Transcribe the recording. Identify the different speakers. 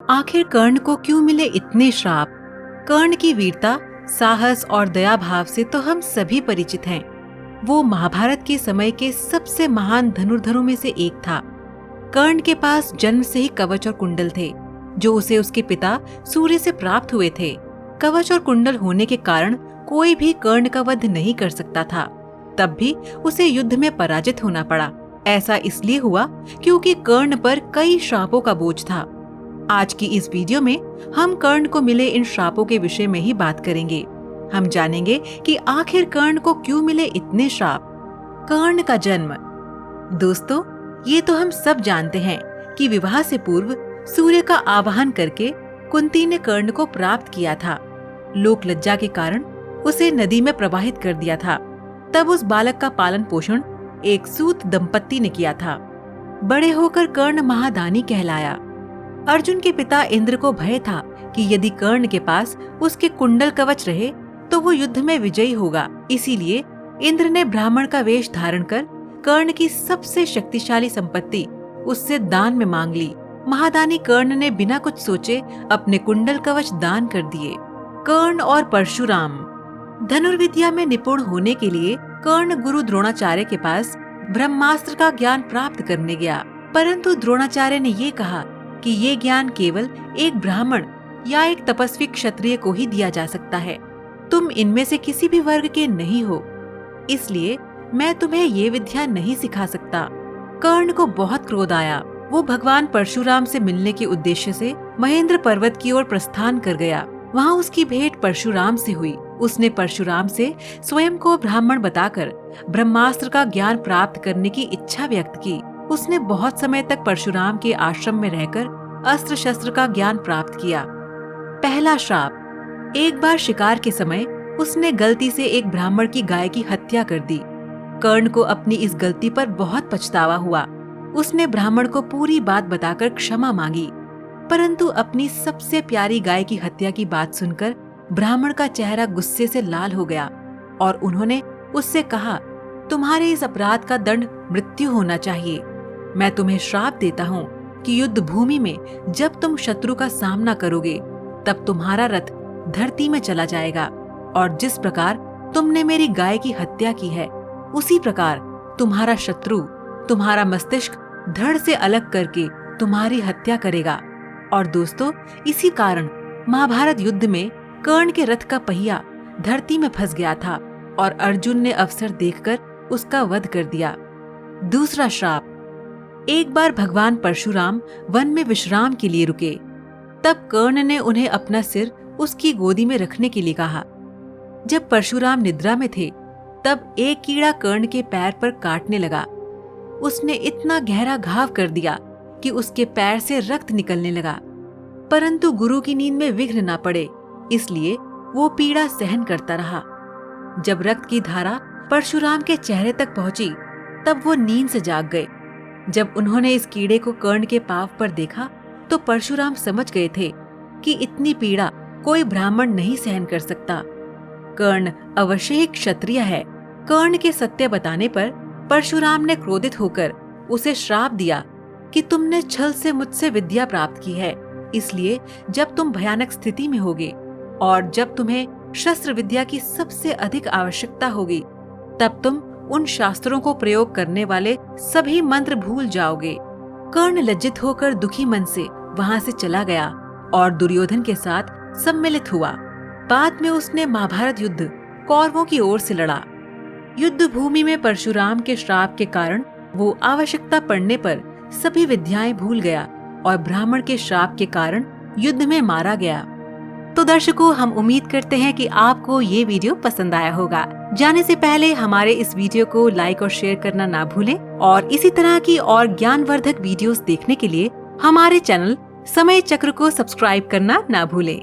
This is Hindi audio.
Speaker 1: आखिर कर्ण को क्यों मिले इतने श्राप? कर्ण की वीरता, साहस और दया भाव से तो हम सभी परिचित हैं। वो महाभारत के समय के सबसे महान धनुर्धरों में से एक था। कर्ण के पास जन्म से ही कवच और कुंडल थे, जो उसे उसके पिता सूर्य से प्राप्त हुए थे। कवच और कुंडल होने के कारण कोई भी कर्ण का वध नहीं कर सकता था। तब भी उसे युद्ध में पराजित होना पड़ा। ऐसा इसलिए हुआ क्योंकि कर्ण पर कई श्रापों का बोझ था। आज की इस वीडियो में हम कर्ण को मिले इन श्रापों के विषय में ही बात करेंगे। हम जानेंगे कि आखिर कर्ण को क्यों मिले इतने श्राप। कर्ण का जन्म। दोस्तों, ये तो हम सब जानते हैं कि विवाह से पूर्व सूर्य का आवाहन करके कुंती ने कर्ण को प्राप्त किया था। लोक लज्जा के कारण उसे नदी में प्रवाहित कर दिया था। तब उस बालक का पालन पोषण एक सूत दंपत्ति ने किया था। बड़े होकर कर्ण महादानी कहलाया। अर्जुन के पिता इंद्र को भय था कि यदि कर्ण के पास उसके कुंडल कवच रहे तो वो युद्ध में विजयी होगा। इसीलिए इंद्र ने ब्राह्मण का वेश धारण कर कर्ण की सबसे शक्तिशाली संपत्ति उससे दान में मांग ली। महादानी कर्ण ने बिना कुछ सोचे अपने कुंडल कवच दान कर दिए। कर्ण और परशुराम। धनुर्विद्या में निपुण होने के लिए कर्ण गुरु द्रोणाचार्य के पास ब्रह्मास्त्र का ज्ञान प्राप्त करने गया, परंतु द्रोणाचार्य ने ये कहा कि ये ज्ञान केवल एक ब्राह्मण या एक तपस्वी क्षत्रिय को ही दिया जा सकता है। तुम इनमें से किसी भी वर्ग के नहीं हो, इसलिए मैं तुम्हें ये विद्या नहीं सिखा सकता। कर्ण को बहुत क्रोध आया। वो भगवान परशुराम से मिलने के उद्देश्य से महेंद्र पर्वत की ओर प्रस्थान कर गया। वहाँ उसकी भेंट परशुराम से हुई। उसने परशुराम से स्वयं को ब्राह्मण बताकर ब्रह्मास्त्र का ज्ञान प्राप्त करने की इच्छा व्यक्त की। उसने बहुत समय तक परशुराम के आश्रम में रहकर अस्त्र शस्त्र का ज्ञान प्राप्त किया। पहला श्राप। एक बार शिकार के समय उसने गलती से एक ब्राह्मण की गाय की हत्या कर दी। कर्ण को अपनी इस गलती पर बहुत पछतावा हुआ। उसने ब्राह्मण को पूरी बात बताकर क्षमा मांगी, परंतु अपनी सबसे प्यारी गाय की हत्या की बात सुनकर ब्राह्मण का चेहरा गुस्से से लाल हो गया और उन्होंने उससे कहा, तुम्हारे इस अपराध का दंड मृत्यु होना चाहिए। मैं तुम्हें श्राप देता हूँ कि युद्ध भूमि में जब तुम शत्रु का सामना करोगे तब तुम्हारा रथ धरती में चला जाएगा और जिस प्रकार तुमने मेरी गाय की हत्या की है उसी प्रकार तुम्हारा शत्रु तुम्हारा मस्तिष्क धड़ से अलग करके तुम्हारी हत्या करेगा। और दोस्तों, इसी कारण महाभारत युद्ध में कर्ण के रथ का पहिया धरती में फंस गया था और अर्जुन ने अवसर देखकर उसका वध कर दिया। दूसरा श्राप। एक बार भगवान परशुराम वन में विश्राम के लिए रुके। तब कर्ण ने उन्हें अपना सिर उसकी गोदी में रखने के लिए कहा। जब परशुराम निद्रा में थे तब एक कीड़ा कर्ण के पैर पर काटने लगा। उसने इतना गहरा घाव कर दिया कि उसके पैर से रक्त निकलने लगा, परंतु गुरु की नींद में विघ्न न पड़े, इसलिए वो पीड़ा सहन करता रहा। जब रक्त की धारा परशुराम के चेहरे तक पहुंची तब वो नींद से जाग गए। जब उन्होंने इस कीड़े को कर्ण के पांव पर देखा तो परशुराम समझ गए थे कि इतनी पीड़ा कोई ब्राह्मण नहीं सहन कर सकता। कर्ण अवश्य ही क्षत्रिय है। कर्ण के सत्य बताने पर परशुराम ने क्रोधित होकर उसे श्राप दिया कि तुमने छल से मुझसे विद्या प्राप्त की है, इसलिए जब तुम भयानक स्थिति में होगे और जब तुम्हें शस्त्र विद्या की सबसे अधिक आवश्यकता होगी तब तुम उन शास्त्रों को प्रयोग करने वाले सभी मंत्र भूल जाओगे। कर्ण लज्जित होकर दुखी मन से वहां से चला गया और दुर्योधन के साथ सम्मिलित हुआ। बाद में उसने महाभारत युद्ध कौरवों की ओर से लड़ा। युद्ध भूमि में परशुराम के श्राप के कारण वो आवश्यकता पड़ने पर सभी विद्याएं भूल गया और ब्राह्मण के श्राप के कारण युद्ध में मारा गया। तो दर्शकों, हम उम्मीद करते हैं कि आपको ये वीडियो पसंद आया होगा। जाने से पहले हमारे इस वीडियो को लाइक और शेयर करना ना भूलें और इसी तरह की और ज्ञानवर्धक वीडियोस देखने के लिए हमारे चैनल समय चक्र को सब्सक्राइब करना ना भूलें।